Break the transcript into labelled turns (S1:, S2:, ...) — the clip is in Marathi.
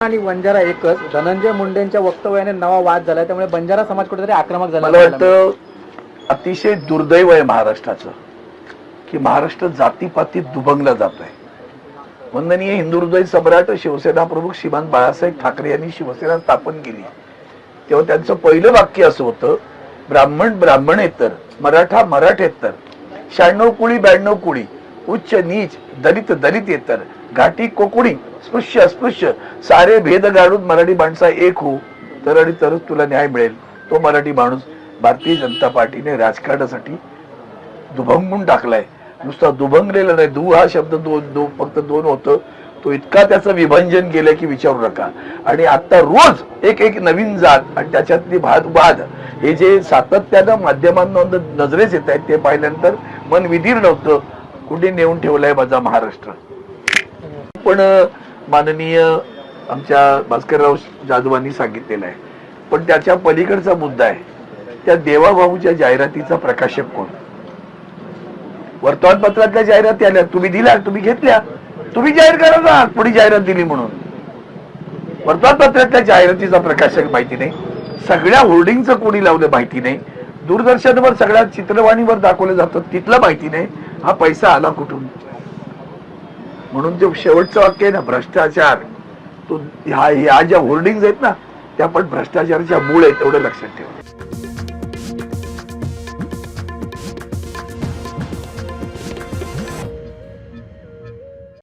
S1: आणि बंजारा एकच. धनंजय मुंडेंच्या वक्तव्याने नवा वाद झाला, त्यामुळे बंजारा समाज कुठेतरी आक्रमक झाला.
S2: मला वाटतं अतिशय दुर्दैव आहे महाराष्ट्राचं की महाराष्ट्र जातीपातीत दुभंगला जातोय. वंदनीय हिंदू हृदय सम्राट शिवसेना प्रमुख श्रीमान बाळासाहेब ठाकरे यांनी शिवसेना स्थापन केली तेव्हा त्यांचं पहिलं वाक्य असं होतं, ब्राह्मण ब्राह्मणेतर, मराठा मराठेतर, 96 कुळी 92 कुळी, उच्च नीच दलित दलितेतर, घाटी कोकणी स्पृश्य अस्पृश्य, सारे भेद गाडून मराठी माणसा एक हो तर आणि तरच तुला न्याय मिळेल. तो मराठी माणूस भारतीय जनता पार्टीने राजकारणासाठी दुभंगून टाकलाय. नुसता दुभंगलेला नाही, दु हा शब्द फक्त दोन होतं, तो इतका त्याचं विभंजन केलंय की विचारू नका. आणि आता रोज एक एक नवीन जात आणि त्याच्यातली वाद हे जे सातत्यानं माध्यमांना नजरेस येत आहेत ते पाहिल्यानंतर मन विधीर नव्हतं, कुठे नेऊन ठेवलाय माझा महाराष्ट्र. पण माननीय आमच्या भास्करराव जाधवांनी सांगितलेलं आहे, पण त्याच्या पलीकडचा मुद्दा आहे त्या देवाभाऊच्या जाहिरातीचा प्रकाशक कोण. वर्तमानपत्रातल्या जाहिराती आल्या, तुम्ही दिल्या, तुम्ही घेतल्या, तुम्ही जाहीर करा ना कोणी जाहिरात दिली म्हणून. वर्तमानपत्रातल्या जाहिरातीचा प्रकाशक माहिती नाही, सगळ्या होर्डिंगचं कोणी लावलं माहिती नाही, दूरदर्शनवर सगळ्या चित्रवाणीवर दाखवलं जातं तिथलं माहिती नाही, हा पैसा आला कुठून. म्हणून ते शेवटचं वाक्य आहे ना, भ्रष्टाचार, तो ह्या ज्या होर्डिंग आहेत ना त्या पण भ्रष्टाचाराच्या मूळ आहेत, एवढं लक्षात ठेवा.